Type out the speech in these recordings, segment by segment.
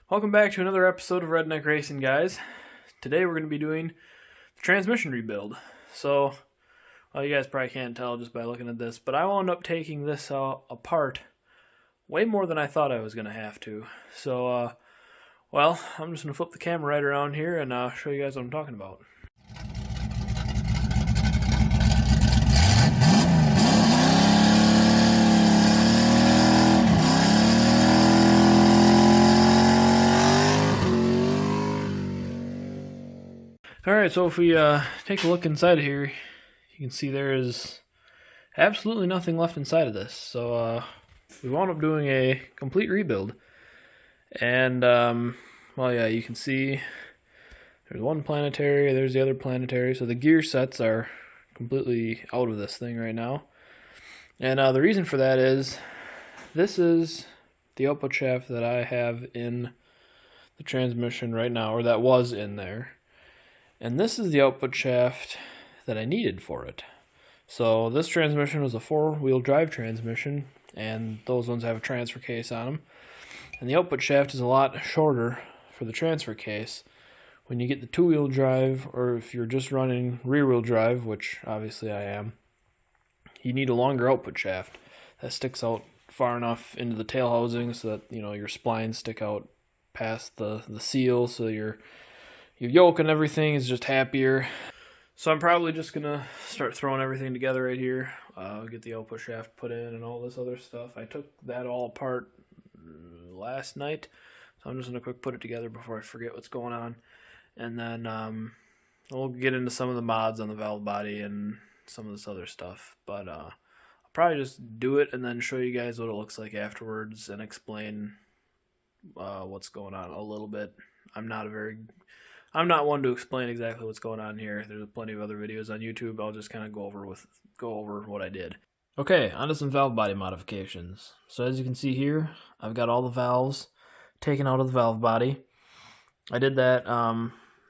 Welcome back to another episode of Redneck Racing, guys. Today we're going to be doing the transmission rebuild. So, well, you guys probably can't tell just by looking at this, but I wound up taking this apart way more than I thought I was going to have to. So, well, I'm just going to flip the camera right around here and show you guys what I'm talking about. Alright, so if we take a look inside of here, you can see there is absolutely nothing left inside of this. So we wound up doing a complete rebuild. And, well, yeah, you can see there's one planetary, there's the other planetary. So the gear sets are completely out of this thing right now. And the reason for that is this is the output shaft that I have in the transmission right now, or that was in there. And this is the output shaft that I needed for it. So this transmission was a 4-wheel drive transmission, and those ones have a transfer case on them. And the output shaft is a lot shorter for the transfer case. When you get the 2-wheel drive, or if you're just running rear-wheel drive, which obviously I am, you need a longer output shaft that sticks out far enough into the tail housing so that, you know, your splines stick out past the seal, so your yoke and everything is just happier. So I'm probably just gonna start throwing everything together right here. Get the output shaft put in and all this other stuff. I took that all apart last night, so I'm just gonna quick put it together before I forget what's going on. And then we'll get into some of the mods on the valve body and some of this other stuff. But I'll probably just do it and then show you guys what it looks like afterwards and explain what's going on a little bit. I'm not one to explain exactly what's going on here. There's plenty of other videos on YouTube. I'll just kind of go over what I did. Okay, onto some valve body modifications. So as you can see here, I've got all the valves taken out of the valve body. I did that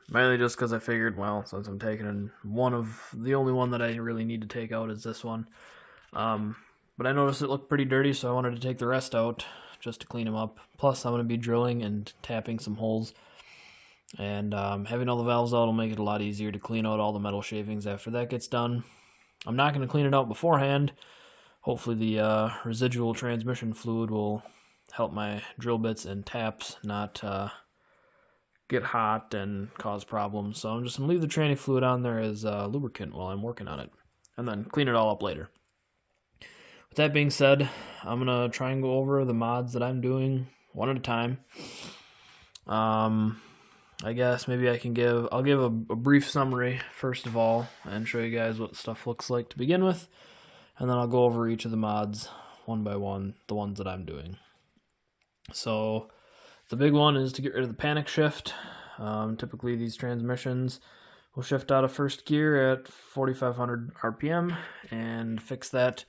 mainly just because I figured, well, since I'm taking the only one that I really need to take out is this one. But I noticed it looked pretty dirty, so I wanted to take the rest out just to clean them up. Plus, I'm going to be drilling and tapping some holes. And having all the valves out will make it a lot easier to clean out all the metal shavings after that gets done. I'm not going to clean it out beforehand. Hopefully the residual transmission fluid will help my drill bits and taps not get hot and cause problems. So I'm just going to leave the tranny fluid on there as lubricant while I'm working on it, and then clean it all up later. With that being said, I'm going to try and go over the mods that I'm doing one at a time. I guess maybe I'll give a brief summary first of all and show you guys what stuff looks like to begin with, and then I'll go over each of the mods one by one, the ones that I'm doing. So the big one is to get rid of the panic shift. Typically these transmissions will shift out of first gear at 4,500 RPM, and fix that.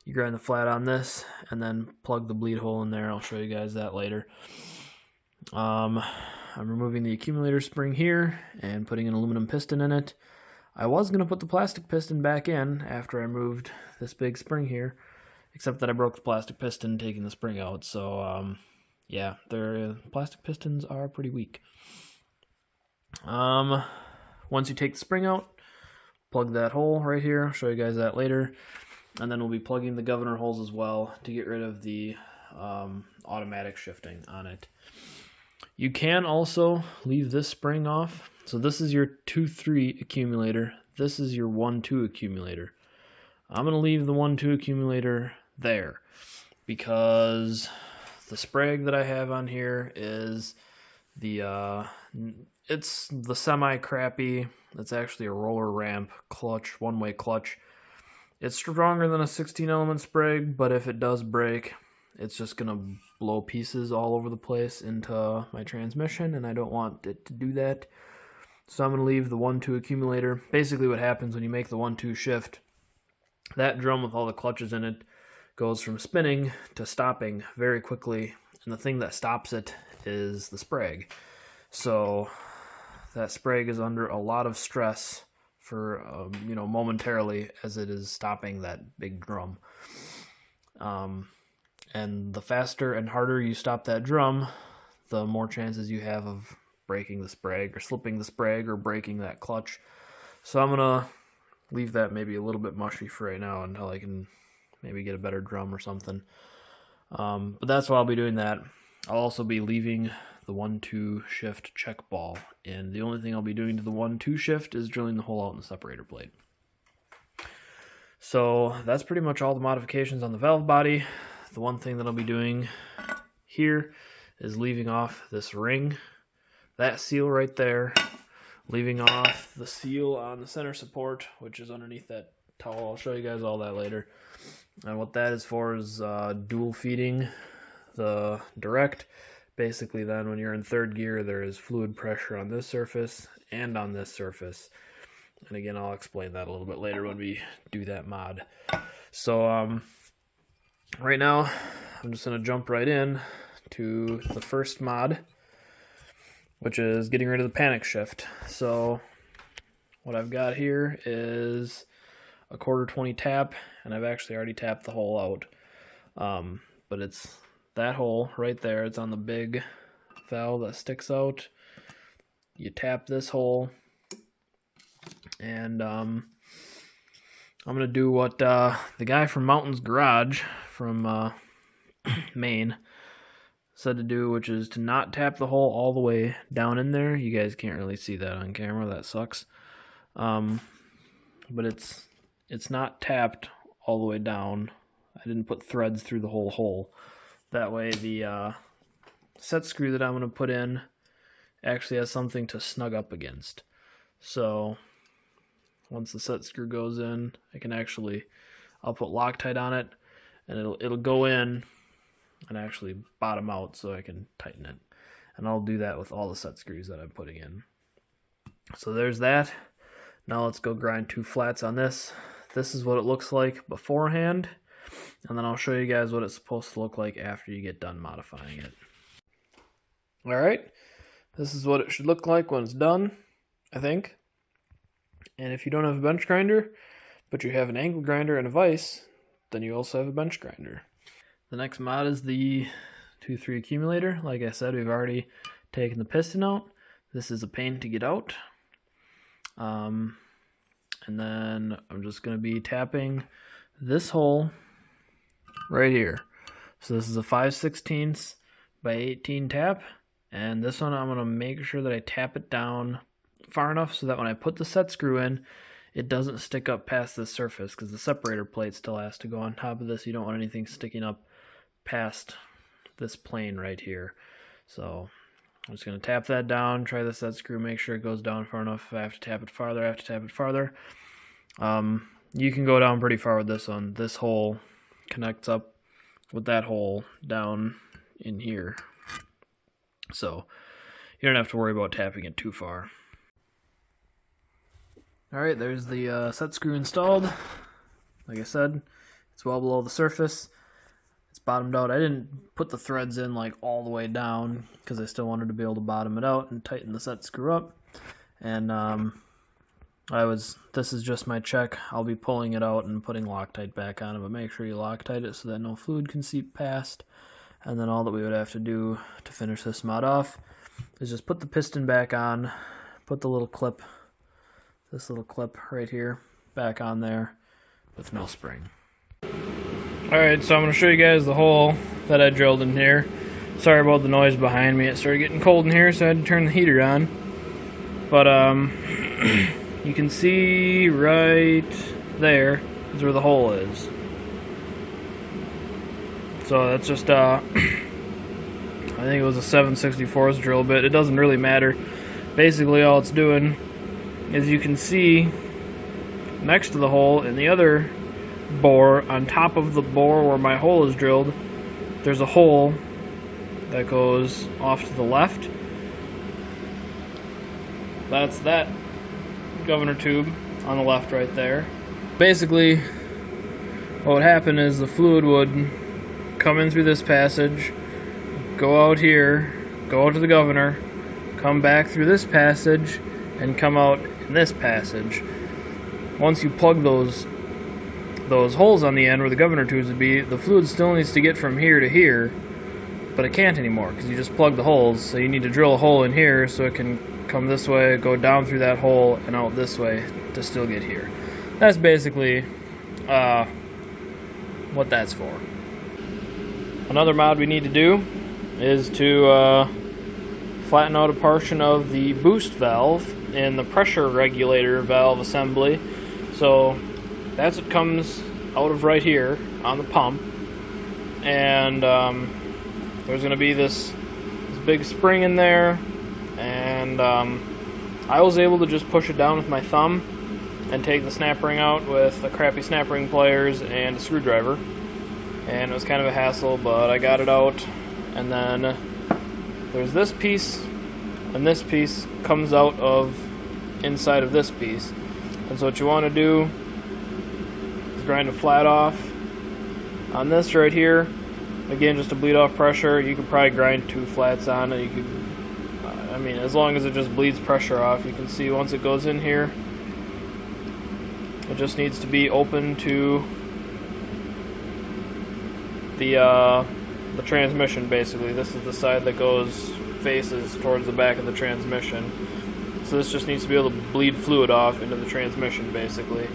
You grind the flat on this and then plug the bleed hole in there. I'll show you guys that later. I'm removing the accumulator spring here and putting an aluminum piston in it. I was going to put the plastic piston back in after I removed this big spring here, except that I broke the plastic piston taking the spring out. So, yeah, plastic pistons are pretty weak. Once you take the spring out, plug that hole right here. I'll show you guys that later. And then we'll be plugging the governor holes as well to get rid of the automatic shifting on it. You can also leave this spring off. So this is your 2-3 accumulator. This is your 1-2 accumulator. I'm going to leave the 1-2 accumulator there because the sprag that I have on here is it's the semi-crappy. It's actually a roller ramp clutch, one-way clutch. It's stronger than a 16-element sprag, but if it does break, it's just going to blow pieces all over the place into my transmission, and I don't want it to do that. So I'm going to leave the 1-2 accumulator. Basically what happens when you make the 1-2 shift, that drum with all the clutches in it goes from spinning to stopping very quickly, and the thing that stops it is the sprag. So that sprag is under a lot of stress for, momentarily as it is stopping that big drum. And the faster and harder you stop that drum, the more chances you have of breaking the sprag or slipping the sprag or breaking that clutch. So I'm gonna leave that maybe a little bit mushy for right now until I can maybe get a better drum or something. But that's why I'll be doing that. I'll also be leaving the 1-2 shift check ball, and the only thing I'll be doing to the 1-2 shift is drilling the hole out in the separator plate. So that's pretty much all the modifications on the valve body. The one thing that I'll be doing here is leaving off this ring, that seal right there, leaving off the seal on the center support, which is underneath that towel. I'll show you guys all that later. And what that is for is dual feeding the direct. Basically then when you're in third gear, there is fluid pressure on this surface and on this surface. And again, I'll explain that a little bit later when we do that mod. So right now, I'm just going to jump right in to the first mod, which is getting rid of the panic shift. So what I've got here is a 1/4-20 tap, and I've actually already tapped the hole out. But it's that hole right there. It's on the big valve that sticks out. You tap this hole, and I'm going to do what the guy from Mountain's Garage from Maine said to do, which is to not tap the hole all the way down in there. You guys can't really see that on camera. That sucks. But it's not tapped all the way down. I didn't put threads through the whole hole. That way the set screw that I'm going to put in actually has something to snug up against. So once the set screw goes in, I'll put Loctite on it, and it'll go in and actually bottom out so I can tighten it. And I'll do that with all the set screws that I'm putting in. So there's that. Now let's go grind 2 flats on this. This is what it looks like beforehand, and then I'll show you guys what it's supposed to look like after you get done modifying it. Alright, this is what it should look like when it's done, I think. And if you don't have a bench grinder, but you have an angle grinder and a vise, then you also have a bench grinder. The next mod is the 2-3 accumulator. Like I said, we've already taken the piston out. This is a pain to get out. And then I'm just going to be tapping this hole right here. So this is a 5/16 by 18 tap, and this one I'm going to make sure that I tap it down far enough so that when I put the set screw in, it doesn't stick up past the surface, because the separator plate still has to go on top of this. You don't want anything sticking up past this plane right here. So I'm just going to tap that down, try the set screw, make sure it goes down far enough. If I have to tap it farther, I have to tap it farther. You can go down pretty far with this one. This hole connects up with that hole down in here. So you don't have to worry about tapping it too far. Alright, there's the set screw installed. Like I said, it's well below the surface. It's bottomed out. I didn't put the threads in like all the way down because I still wanted to be able to bottom it out and tighten the set screw up. And this is just my check. I'll be pulling it out and putting Loctite back on it, but make sure you Loctite it so that no fluid can seep past. And then all that we would have to do to finish this mod off is just put the piston back on, put the little clip, this little clip right here, back on there with no spring. Alright, so I'm going to show you guys the hole that I drilled in here. Sorry about the noise behind me. It started getting cold in here, so I had to turn the heater on. But you can see right there is where the hole is. So that's just I think it was a 7/64 drill bit. It doesn't really matter. Basically all it's doing is, you can see next to the hole in the other bore, on top of the bore where my hole is drilled, there's a hole that goes off to the left. That's that governor tube on the left right there. Basically what would happen is the fluid would come in through this passage, go out here, go out to the governor, come back through this passage, and come out in this passage. Once you plug those holes on the end where the governor tubes would be, the fluid still needs to get from here to here, but it can't anymore because you just plugged the holes. So you need to drill a hole in here so it can come this way, go down through that hole, and out this way to still get here. That's basically what that's for. Another mod we need to do is to flatten out a portion of the boost valve in the pressure regulator valve assembly. So that's what comes out of right here on the pump, and there's going to be this big spring in there, and I was able to just push it down with my thumb and take the snap ring out with a crappy snap ring pliers and a screwdriver, and it was kind of a hassle, but I got it out. And then there's this piece, and this piece comes out of inside of this piece. And so what you want to do is grind it flat off on this right here. Again, just to bleed off pressure. You could probably grind 2 flats on it. You could, I mean, as long as it just bleeds pressure off. You can see once it goes in here, it just needs to be open to the transmission. Basically, this is the side that faces towards the back of the transmission. So this just needs to be able to bleed fluid off into the transmission, basically.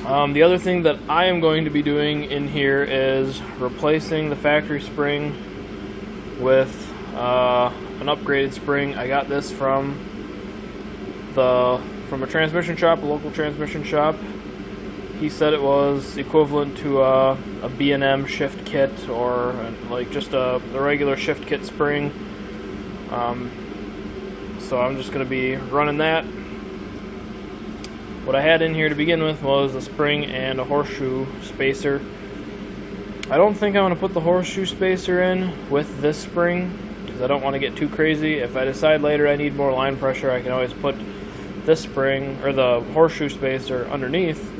The other thing that I am going to be doing in here is replacing the factory spring with an upgraded spring. I got this from a transmission shop, a local transmission shop. He said it was equivalent to a B&M shift kit, or like just a regular shift kit spring. So I'm just going to be running that. What I had in here to begin with was a spring and a horseshoe spacer. I don't think I'm going to put the horseshoe spacer in with this spring because I don't want to get too crazy. If I decide later I need more line pressure, I can always put this spring or the horseshoe spacer underneath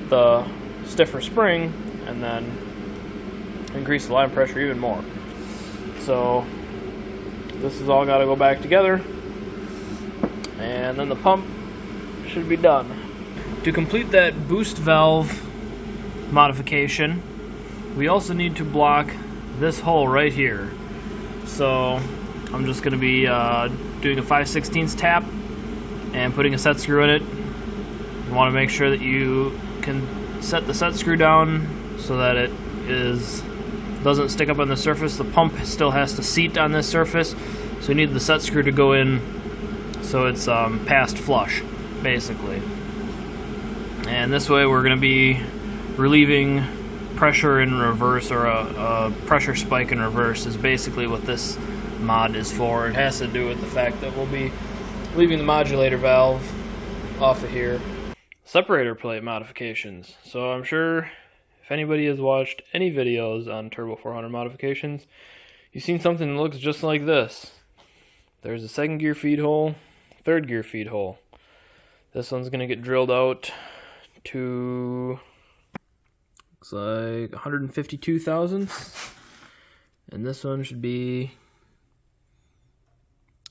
the stiffer spring and then increase the line pressure even more. So this has all got to go back together, and then the pump should be done. To complete that boost valve modification, we also need to block this hole right here. So I'm just going to be doing a 5/16 tap and putting a set screw in it. You want to make sure that you can set the set screw down so that it doesn't stick up on the surface. The pump still has to seat on this surface, so you need the set screw to go in so it's past flush, basically. And this way we're going to be relieving pressure in reverse, or a pressure spike in reverse is basically what this mod is for. It has to do with the fact that we'll be leaving the modulator valve off of here. Separator plate modifications. So I'm sure if anybody has watched any videos on Turbo 400 modifications, you've seen something that looks just like this. There's a 2nd gear feed hole, 3rd gear feed hole. This one's going to get drilled out to, looks like 152 thousandths, and this one should be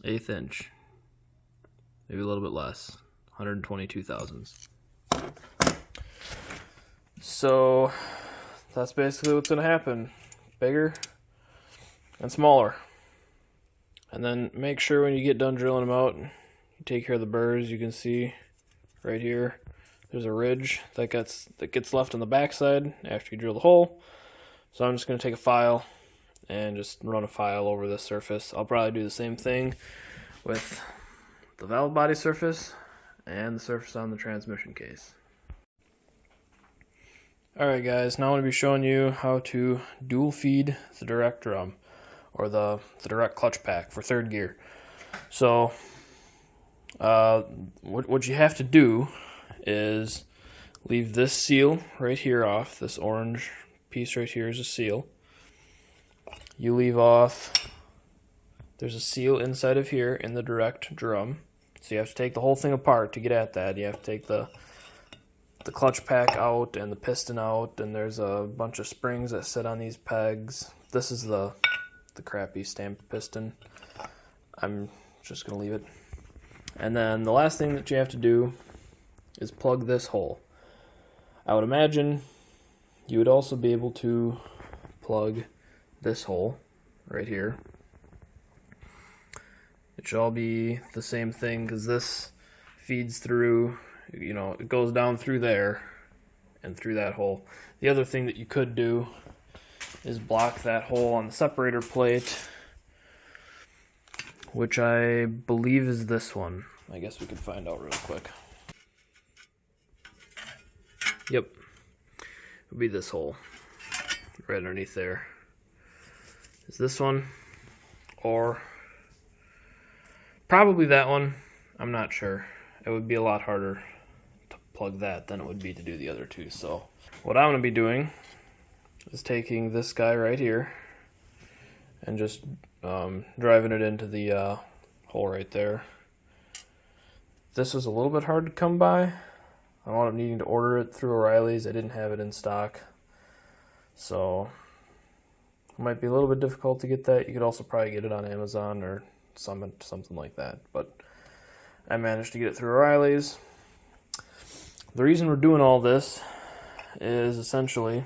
1/8 inch, maybe a little bit less, 122 thousandths. So that's basically what's going to happen. Bigger and smaller. And then make sure when you get done drilling them out, you take care of the burrs. You can see right here there's a ridge that gets left on the backside after you drill the hole. So I'm just going to take a file and just run a file over this surface. I'll probably do the same thing with the valve body surface and the surface on the transmission case. Alright guys, now I'm going to be showing you how to dual feed the direct drum, or the direct clutch pack for 3rd gear. So what you have to do is leave this seal right here off. This orange piece right here is a seal. You leave off, there's a seal inside of here in the direct drum. So you have to take the whole thing apart to get at that. You have to take the clutch pack out and the piston out, and there's a bunch of springs that sit on these pegs. This is the crappy stamped piston. I'm just going to leave it. And then the last thing that you have to do is plug this hole. I would imagine you would also be able to plug this hole right here. It should all be the same thing because this feeds through, you know, it goes down through there and through that hole. The other thing that you could do is block that hole on the separator plate, which I believe is this one. I guess we could find out real quick. Yep, it would be this hole right underneath there. Is this one, or probably that one. I'm not sure. It would be a lot harder to plug that than it would be to do the other two. So what I'm going to be doing is taking this guy right here and just driving it into the hole right there. This was a little bit hard to come by. I wound up needing to order it through O'Reilly's. I didn't have it in stock, so it might be a little bit difficult to get that. You could also probably get it on Amazon or something like that, but I managed to get it through O'Reilly's. The reason we're doing all this is essentially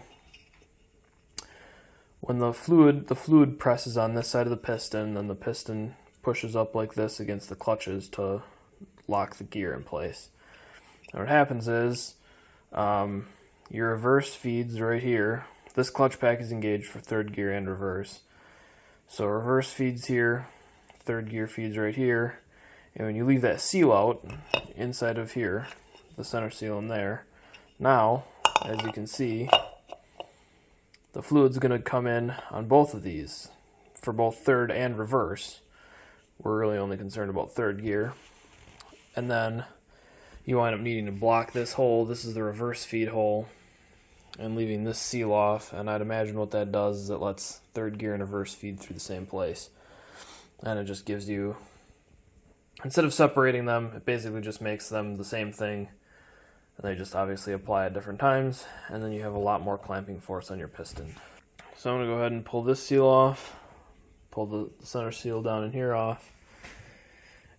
when the fluid presses on this side of the piston, then the piston pushes up like this against the clutches to lock the gear in place. And what happens is your reverse feeds right here. This clutch pack is engaged for third gear and reverse. So reverse feeds here, third gear feeds right here. And when you leave that seal out inside of here, the center seal in there, now, as you can see, the fluid's going to come in on both of these for both third and reverse. We're really only concerned about third gear. And then you wind up needing to block this hole. This is the reverse feed hole, and leaving this seal off. And I'd imagine what that does is it lets third gear and reverse feed through the same place. And it just gives you, instead of separating them, it basically just makes them the same thing. And they just obviously apply at different times, and then you have a lot more clamping force on your piston. So I'm going to go ahead and pull this seal off, pull the center seal down in here off,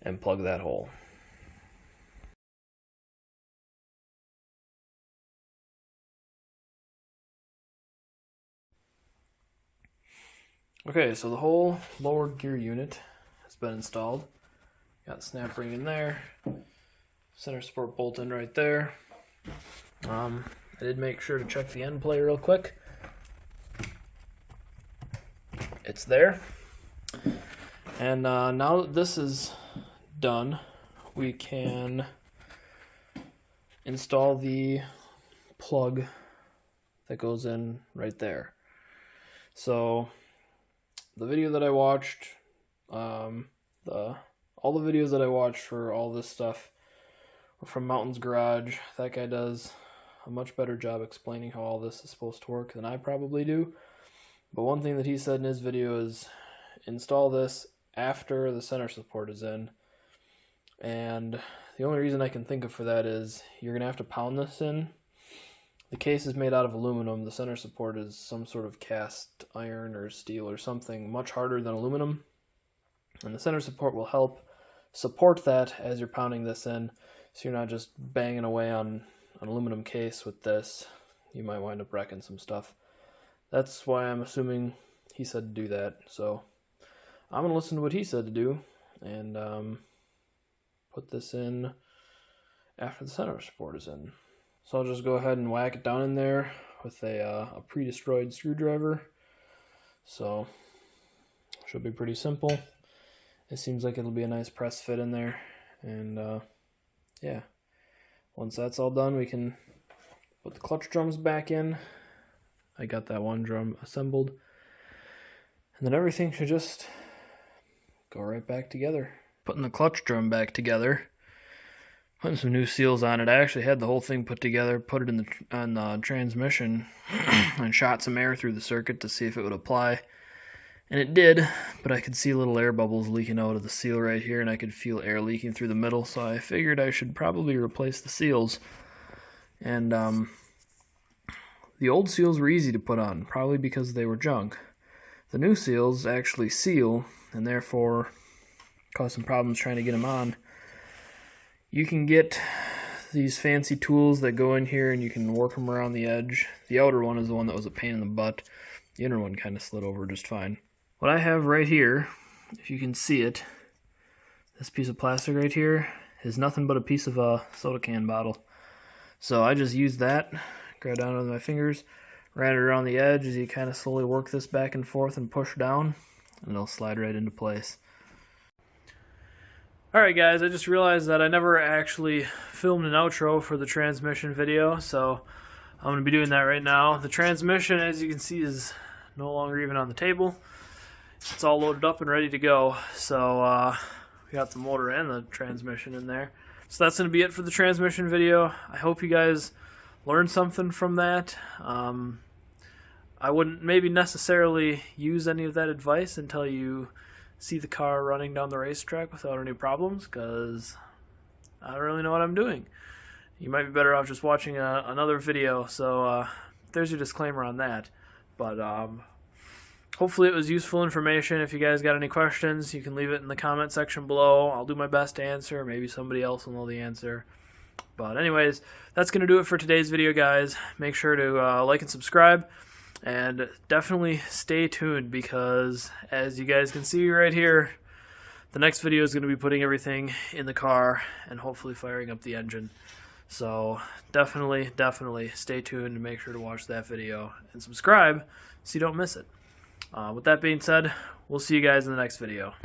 and plug that hole. Okay, so the whole lower gear unit has been installed. Got the snap ring in there, center support bolt in right there. I did make sure to check the end plate real quick. It's there. And now that this is done, we can install the plug that goes in right there. So the video that I watched, all the videos that I watched for all this stuff were from Mountain's Garage. That guy does a much better job explaining how all this is supposed to work than I probably do. But one thing that he said in his video is install this after the center support is in. And the only reason I can think of for that is you're going to have to pound this in. The case is made out of aluminum. The center support is some sort of cast iron or steel or something much harder than aluminum. And the center support will help support that as you're pounding this in, so you're not just banging away on an aluminum case with this. You might wind up wrecking some stuff. That's why I'm assuming he said to do that. So I'm going to listen to what he said to do and put this in after the center support is in. So I'll just go ahead and whack it down in there with a pre-destroyed screwdriver. So should be pretty simple. It seems like it'll be a nice press fit in there. And yeah, once that's all done, we can put the clutch drums back in. I got that one drum assembled. And then everything should just go right back together. Putting the clutch drum back together. Putting some new seals on it. I actually had the whole thing put together, put it on the transmission, and shot some air through the circuit to see if it would apply. And it did, but I could see little air bubbles leaking out of the seal right here, and I could feel air leaking through the middle, so I figured I should probably replace the seals. And the old seals were easy to put on, probably because they were junk. The new seals actually seal, and therefore cause some problems trying to get them on. You can get these fancy tools that go in here and you can work them around the edge. The outer one is the one that was a pain in the butt. The inner one kind of slid over just fine. What I have right here, if you can see it, this piece of plastic right here is nothing but a piece of a soda can bottle. So I just used that, grabbed down with my fingers, ran it around the edge as you kind of slowly work this back and forth and push down, and it'll slide right into place. Alright guys, I just realized that I never actually filmed an outro for the transmission video, so I'm going to be doing that right now. The transmission, as you can see, is no longer even on the table. It's all loaded up and ready to go, so we got the motor and the transmission in there. So that's going to be it for the transmission video. I hope you guys learned something from that. I wouldn't maybe necessarily use any of that advice until you see the car running down the racetrack without any problems, because I don't really know what I'm doing. You might be better off just watching another video, so there's your disclaimer on that. But hopefully it was useful information. If you guys got any questions, you can leave it in the comment section below. I'll do my best to answer. Maybe somebody else will know the answer. But anyways, that's going to do it for today's video, guys. Make sure to like and subscribe. And definitely stay tuned, because as you guys can see right here, the next video is going to be putting everything in the car and hopefully firing up the engine. So definitely stay tuned and make sure to watch that video and subscribe so you don't miss it. With that being said, we'll see you guys in the next video.